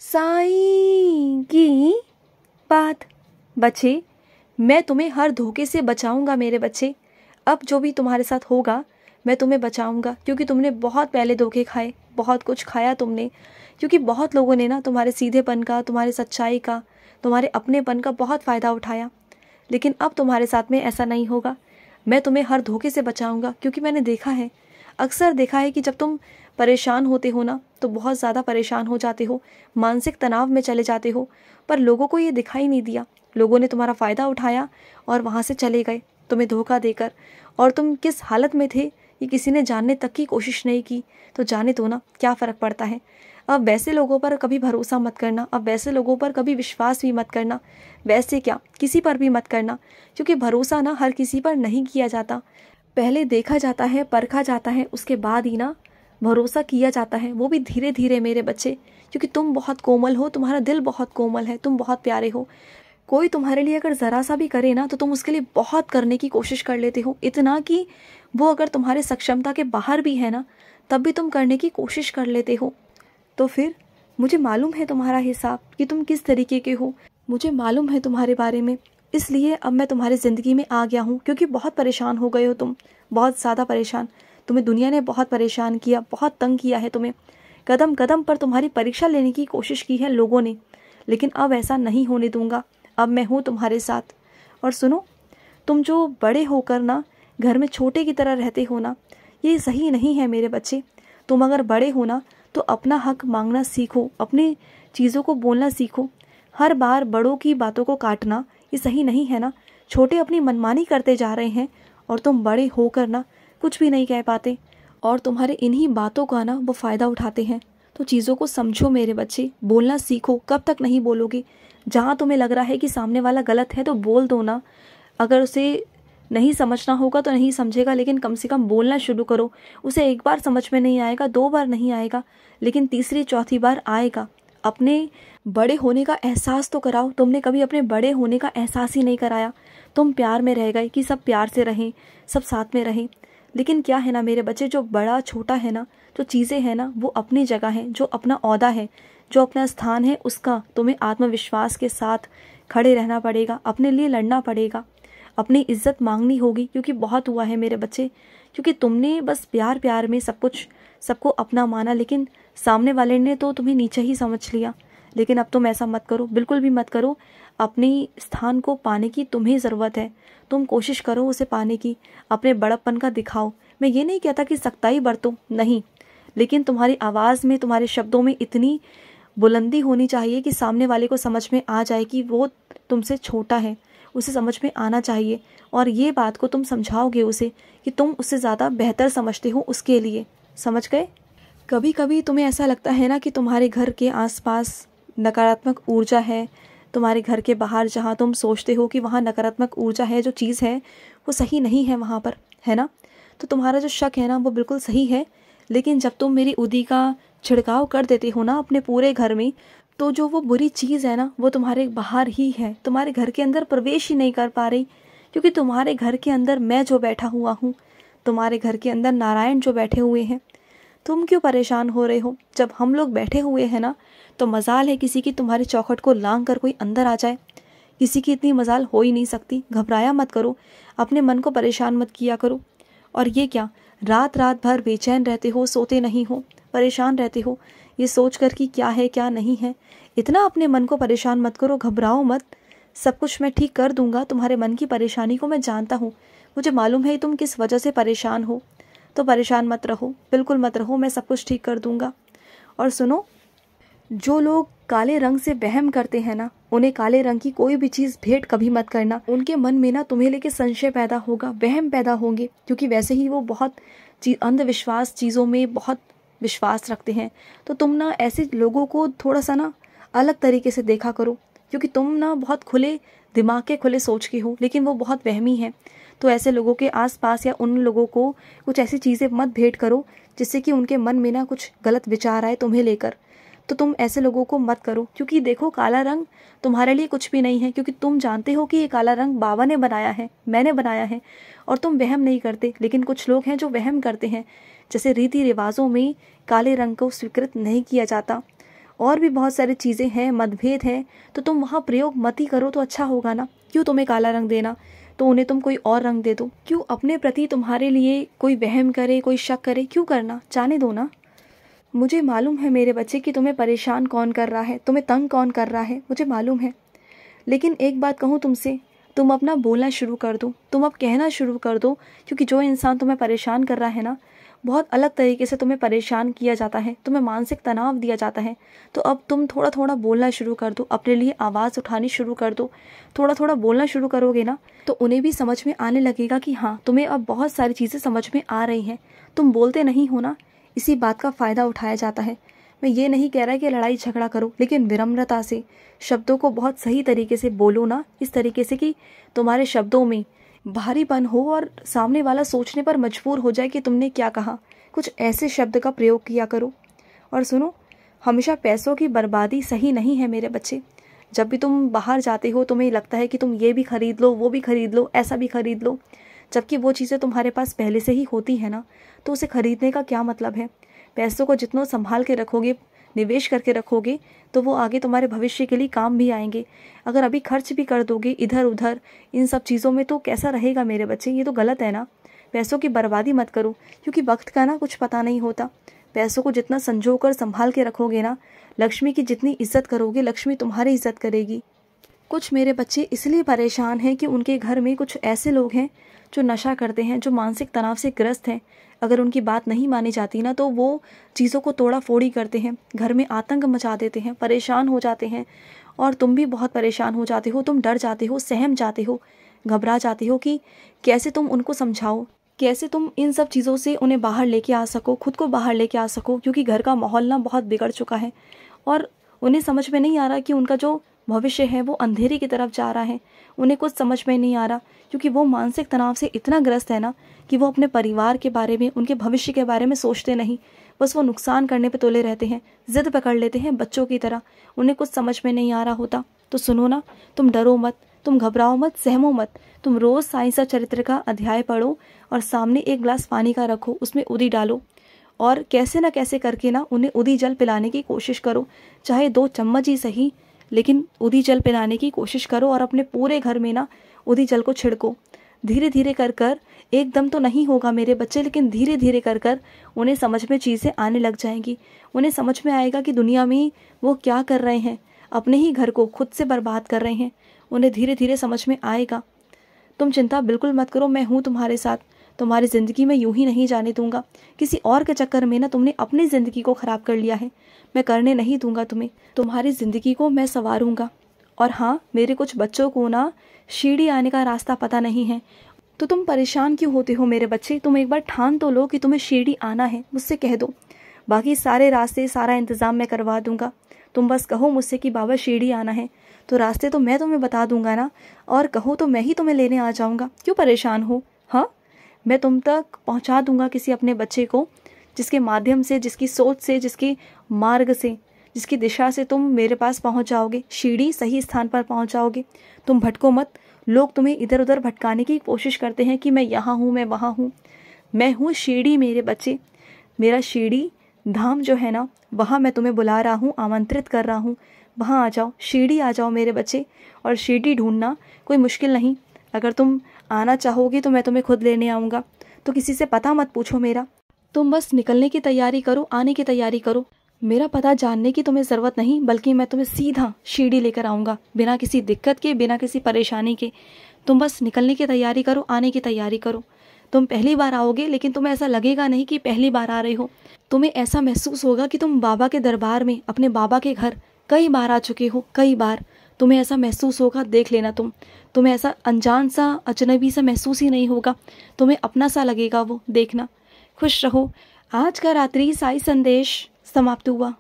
साईं की बात। बच्चे, मैं तुम्हें हर धोखे से बचाऊंगा मेरे बच्चे। अब जो भी तुम्हारे साथ होगा मैं तुम्हें बचाऊंगा, क्योंकि तुमने बहुत पहले धोखे खाए, बहुत कुछ खाया तुमने। क्योंकि बहुत लोगों ने ना तुम्हारे सीधेपन का, तुम्हारी सच्चाई का, तुम्हारे अपनेपन का बहुत फ़ायदा उठाया। लेकिन अब तुम्हारे साथ में ऐसा नहीं होगा। मैं तुम्हें हर धोखे से बचाऊंगा, क्योंकि मैंने देखा है, अक्सर देखा है कि जब तुम परेशान होते हो ना तो बहुत ज़्यादा परेशान हो जाते हो, मानसिक तनाव में चले जाते हो, पर लोगों को ये दिखाई नहीं दिया। लोगों ने तुम्हारा फ़ायदा उठाया और वहाँ से चले गए तुम्हें धोखा देकर। और तुम किस हालत में थे ये किसी ने जानने तक की कोशिश नहीं की। तो जाने दो ना, क्या फ़र्क पड़ता है। अब वैसे लोगों पर कभी भरोसा मत करना, अब वैसे लोगों पर कभी विश्वास भी मत करना। वैसे क्या, किसी पर भी मत करना, क्योंकि भरोसा ना हर किसी पर नहीं किया जाता। पहले देखा जाता है, परखा जाता है, उसके बाद ही ना भरोसा किया जाता है, वो भी धीरे धीरे मेरे बच्चे। क्योंकि तुम बहुत कोमल हो, तुम्हारा दिल बहुत कोमल है, तुम बहुत प्यारे हो। कोई तुम्हारे लिए अगर ज़रा सा भी करे ना तो तुम उसके लिए बहुत करने की कोशिश कर लेते हो, इतना कि वो अगर तुम्हारे सक्षमता के बाहर भी है ना तब भी तुम करने की कोशिश कर लेते हो। तो फिर मुझे मालूम है तुम्हारा हिसाब कि तुम किस तरीके के हो, मुझे मालूम है तुम्हारे बारे में। इसलिए अब मैं तुम्हारी ज़िंदगी में आ गया हूँ, क्योंकि बहुत परेशान हो गए हो तुम, बहुत ज़्यादा परेशान। तुम्हें दुनिया ने बहुत परेशान किया, बहुत तंग किया है तुम्हें। कदम कदम पर तुम्हारी परीक्षा लेने की कोशिश की है लोगों ने, लेकिन अब ऐसा नहीं होने दूंगा। अब मैं हूँ तुम्हारे साथ। और सुनो, तुम जो बड़े होकर ना घर में छोटे की तरह रहते हो ना, ये सही नहीं है मेरे बच्चे। तुम अगर बड़े हो ना तो अपना हक मांगना सीखो, अपनी चीज़ों को बोलना सीखो। हर बार बड़ों की बातों को काटना ये सही नहीं है ना। छोटे अपनी मनमानी करते जा रहे हैं और तुम बड़े होकर ना कुछ भी नहीं कह पाते, और तुम्हारे इन्हीं बातों का ना वो फ़ायदा उठाते हैं। तो चीज़ों को समझो मेरे बच्चे, बोलना सीखो। कब तक नहीं बोलोगे? जहाँ तुम्हें लग रहा है कि सामने वाला गलत है तो बोल दो ना। अगर उसे नहीं समझना होगा तो नहीं समझेगा, लेकिन कम से कम बोलना शुरू करो। उसे एक बार समझ में नहीं आएगा, दो बार नहीं आएगा, लेकिन तीसरी चौथी बार आएगा। अपने बड़े होने का एहसास तो कराओ। तुमने कभी अपने बड़े होने का एहसास ही नहीं कराया। तुम प्यार में रह गए कि सब प्यार से रहें, सब साथ में रहें। लेकिन क्या है ना मेरे बच्चे, जो बड़ा छोटा है ना, जो चीज़ें हैं ना वो अपनी जगह है, जो अपना ओहदा है, जो अपना स्थान है, उसका तुम्हें आत्मविश्वास के साथ खड़े रहना पड़ेगा, अपने लिए लड़ना पड़ेगा, अपनी इज्जत मांगनी होगी। क्योंकि बहुत हुआ है मेरे बच्चे, क्योंकि तुमने बस प्यार प्यार में सब कुछ सबको अपना माना, लेकिन सामने वाले ने तो तुम्हें नीचे ही समझ लिया। लेकिन अब तुम ऐसा मत करो, बिल्कुल भी मत करो। अपनी स्थान को पाने की तुम्हें ज़रूरत है। तुम कोशिश करो उसे पाने की, अपने बड़प्पन का दिखाओ। मैं ये नहीं कहता कि सख्ताई बरतो, नहीं, लेकिन तुम्हारी आवाज़ में, तुम्हारे शब्दों में इतनी बुलंदी होनी चाहिए कि सामने वाले को समझ में आ जाए कि वो तुमसे छोटा है, उसे समझ में आना चाहिए। और ये बात को तुम समझाओगे उसे कि तुम उससे ज़्यादा बेहतर समझते हो उसके लिए। समझ गए? कभी कभी तुम्हें ऐसा लगता है ना कि तुम्हारे घर के आसपास नकारात्मक ऊर्जा है, तुम्हारे घर के बाहर जहाँ तुम सोचते हो कि वहाँ नकारात्मक ऊर्जा है, जो चीज़ है वो सही नहीं है वहाँ पर, है ना। तो तुम्हारा जो शक है ना वो बिल्कुल सही है। लेकिन जब तुम मेरी उदी का छिड़काव कर देते हो ना अपने पूरे घर में, तो जो वो बुरी चीज़ है ना वो तुम्हारे बाहर ही है, तुम्हारे घर के अंदर प्रवेश ही नहीं कर पा रही। क्योंकि तुम्हारे घर के अंदर मैं जो बैठा हुआ हूँ, तुम्हारे घर के अंदर नारायण जो बैठे हुए हैं। तुम क्यों परेशान हो रहे हो? जब हम लोग बैठे हुए हैं ना तो मजाल है किसी की तुम्हारी चौखट को लांग कर कोई अंदर आ जाए। किसी की इतनी मजाल हो ही नहीं सकती। घबराया मत करो, अपने मन को परेशान मत किया करो। और ये क्या, रात रात भर बेचैन रहते हो, सोते नहीं हो, परेशान रहते हो ये सोच कर कि क्या है क्या नहीं है। इतना अपने मन को परेशान मत करो, घबराओ मत। सब कुछ मैं ठीक कर दूंगा। तुम्हारे मन की परेशानी को मैं जानता हूँ, मुझे मालूम है तुम किस वजह से परेशान हो। तो परेशान मत रहो, बिल्कुल मत रहो, मैं सब कुछ ठीक कर दूंगा। और सुनो, जो लोग काले रंग से वहम करते हैं ना, उन्हें काले रंग की कोई भी चीज़ भेंट कभी मत करना। उनके मन में ना तुम्हें लेके संशय पैदा होगा, वहम पैदा होंगे, क्योंकि वैसे ही वो बहुत अंधविश्वास चीज़ों में बहुत विश्वास रखते हैं। तो तुम ना ऐसे लोगों को थोड़ा सा ना अलग तरीके से देखा करो, क्योंकि तुम ना बहुत खुले दिमाग के, खुले सोच के हो, लेकिन वो बहुत वहमी है। तो ऐसे लोगों के आसपास या उन लोगों को कुछ ऐसी चीज़ें मत भेंट करो जिससे कि उनके मन में ना कुछ गलत विचार आए तुम्हें लेकर। तो तुम ऐसे लोगों को मत करो, क्योंकि देखो काला रंग तुम्हारे लिए कुछ भी नहीं है। क्योंकि तुम जानते हो कि ये काला रंग बाबा ने बनाया है, मैंने बनाया है, और तुम वहम नहीं करते। लेकिन कुछ लोग हैं जो वहम करते हैं, जैसे रीति रिवाजों में काले रंग को स्वीकृत नहीं किया जाता। और भी बहुत सारी चीज़ें हैं, मतभेद हैं, तो तुम वहाँ प्रयोग मत ही करो तो अच्छा होगा ना। क्यों तुम्हें काला रंग देना, तो उन्हें तुम कोई और रंग दे दो। क्यों अपने प्रति तुम्हारे लिए कोई वहम करे, कोई शक करे, क्यों करना, जाने दो ना। मुझे मालूम है मेरे बच्चे कि तुम्हें परेशान कौन कर रहा है, तुम्हें तंग कौन कर रहा है, मुझे मालूम है। लेकिन एक बात कहूँ तुमसे, तुम अपना बोलना शुरू कर दो, तुम अब कहना शुरू कर दो, क्योंकि जो इंसान तुम्हें परेशान कर रहा है ना, बहुत अलग तरीके से तुम्हें परेशान किया जाता है, तुम्हें मानसिक तनाव दिया जाता है। तो अब तुम थोड़ा थोड़ा बोलना शुरू कर दो, अपने लिए आवाज़ उठानी शुरू कर दो। थोड़ा थोड़ा बोलना शुरू करोगे ना, तो उन्हें भी समझ में आने लगेगा कि हाँ, तुम्हें अब बहुत सारी चीज़ें समझ में आ रही हैं। तुम बोलते नहीं हो ना, इसी बात का फ़ायदा उठाया जाता है। मैं ये नहीं कह रहा कि लड़ाई झगड़ा करो, लेकिन विनम्रता से शब्दों को बहुत सही तरीके से बोलो ना, इस तरीके से कि तुम्हारे शब्दों में भारीपन हो और सामने वाला सोचने पर मजबूर हो जाए कि तुमने क्या कहा। कुछ ऐसे शब्द का प्रयोग किया करो। और सुनो, हमेशा पैसों की बर्बादी सही नहीं है मेरे बच्चे। जब भी तुम बाहर जाते हो, तुम्हें लगता है कि तुम ये भी खरीद लो, वो भी खरीद लो, ऐसा भी खरीद लो, जबकि वो चीज़ें तुम्हारे पास पहले से ही होती है ना, तो उसे खरीदने का क्या मतलब है। पैसों को जितना संभाल के रखोगे, निवेश करके रखोगे, तो वो आगे तुम्हारे भविष्य के लिए काम भी आएंगे। अगर अभी खर्च भी कर दोगे इधर उधर इन सब चीज़ों में, तो कैसा रहेगा मेरे बच्चे, ये तो गलत है ना। पैसों की बर्बादी मत करो, क्योंकि वक्त का ना कुछ पता नहीं होता। पैसों को जितना संजो कर संभाल के रखोगे ना, लक्ष्मी की जितनी इज्जत करोगे, लक्ष्मी तुम्हारी इज्जत करेगी। कुछ मेरे बच्चे इसलिए परेशान हैं कि उनके घर में कुछ ऐसे लोग हैं जो नशा करते हैं, जो मानसिक तनाव से ग्रस्त हैं। अगर उनकी बात नहीं मानी जाती ना, तो वो चीज़ों को तोड़ा फोड़ी करते हैं, घर में आतंक मचा देते हैं, परेशान हो जाते हैं। और तुम भी बहुत परेशान हो जाते हो, तुम डर जाते हो, सहम जाते हो, घबरा जाते हो कि कैसे तुम उनको समझाओ, कैसे तुम इन सब चीज़ों से उन्हें बाहर लेके आ सको, खुद को बाहर लेके आ सको, क्योंकि घर का माहौल ना बहुत बिगड़ चुका है और उन्हें समझ में नहीं आ रहा कि उनका जो भविष्य है वो अंधेरे की तरफ जा रहा है। उन्हें कुछ समझ में नहीं आ रहा, क्योंकि वो मानसिक तनाव से इतना ग्रस्त है ना कि वो अपने परिवार के बारे में, उनके भविष्य के बारे में सोचते नहीं। बस वो नुकसान करने पे तुले रहते हैं, जिद पकड़ लेते हैं बच्चों की तरह। उन्हें कुछ समझ में नहीं आ रहा होता। तो सुनो ना, तुम डरो मत, तुम घबराओ मत, सहमो मत। तुम रोज़ साईं चरित्र का अध्याय पढ़ो और सामने एक गिलास पानी का रखो, उसमें उदी डालो और कैसे ना कैसे करके ना उन्हें उदी जल पिलाने की कोशिश करो। चाहे 2 चम्मच ही सही, लेकिन उदी जल पिलाने की कोशिश करो और अपने पूरे घर में ना उदी जल को छिड़को। धीरे धीरे कर कर, एकदम तो नहीं होगा मेरे बच्चे, लेकिन धीरे धीरे कर कर उन्हें समझ में चीज़ें आने लग जाएंगी। उन्हें समझ में आएगा कि दुनिया में वो क्या कर रहे हैं, अपने ही घर को खुद से बर्बाद कर रहे हैं। उन्हें धीरे धीरे समझ में आएगा। तुम चिंता बिल्कुल मत करो, मैं हूँ तुम्हारे साथ। तुम्हारी ज़िंदगी में यूं ही नहीं जाने दूंगा। किसी और के चक्कर में ना तुमने अपनी ज़िंदगी को ख़राब कर लिया है, मैं करने नहीं दूंगा तुम्हें। तुम्हारी ज़िंदगी को मैं संवारूंगा। और हाँ, मेरे कुछ बच्चों को ना सीढ़ी आने का रास्ता पता नहीं है, तो तुम परेशान क्यों होते हो मेरे बच्चे। तुम एक बार ठान तो लो कि तुम्हें सीढ़ी आना है, मुझसे कह दो। बाकी सारे रास्ते, सारा इंतज़ाम मैं करवा दूंगा। तुम बस कहो मुझसे कि बाबा सीढ़ी आना है, तो रास्ते तो मैं तुम्हें बता दूंगा ना। और कहो तो मैं ही तुम्हें लेने आ जाऊंगा। क्यों परेशान हो। हाँ, मैं तुम तक पहुंचा दूंगा किसी अपने बच्चे को, जिसके माध्यम से, जिसकी सोच से, जिसकी मार्ग से, जिसकी दिशा से तुम मेरे पास पहुंच जाओगे। सीढ़ी सही स्थान पर पहुंच जाओगे। तुम भटको मत। लोग तुम्हें इधर उधर भटकाने की कोशिश करते हैं कि मैं यहाँ हूँ, मैं वहाँ हूँ। मैं हूँ सीढ़ी मेरे बच्चे। मेरा सीढ़ी धाम जो है ना, वहाँ मैं तुम्हें बुला रहा हूँ, आमंत्रित कर रहा हूँ। वहाँ आ जाओ, सीढ़ी आ जाओ मेरे बच्चे। और सीढ़ी ढूंढना कोई मुश्किल नहीं। अगर तुम आना चाहोगे तो मैं तुम्हें खुद लेने आऊँगा। तो किसी से पता मत पूछो मेरा, तुम बस निकलने की तैयारी करो, आने की तैयारी करो। मेरा पता जानने की तुम्हें ज़रूरत नहीं, बल्कि मैं तुम्हें सीधा सीढ़ी लेकर आऊँगा, बिना किसी दिक्कत के, बिना किसी परेशानी के। तुम बस निकलने की तैयारी करो, आने की तैयारी करो। तुम पहली बार आओगे, लेकिन तुम्हें ऐसा लगेगा नहीं कि पहली बार आ रहे हो। तुम्हें ऐसा महसूस होगा कि तुम बाबा के दरबार में, अपने बाबा के घर कई बार आ चुके हो, कई बार। तुम्हें ऐसा महसूस होगा, देख लेना तुम। तुम्हें ऐसा अनजान सा, अजनबी सा महसूस ही नहीं होगा, तुम्हें अपना सा लगेगा वो, देखना। खुश रहो। आज का रात्रि साई संदेश समाप्त हुआ।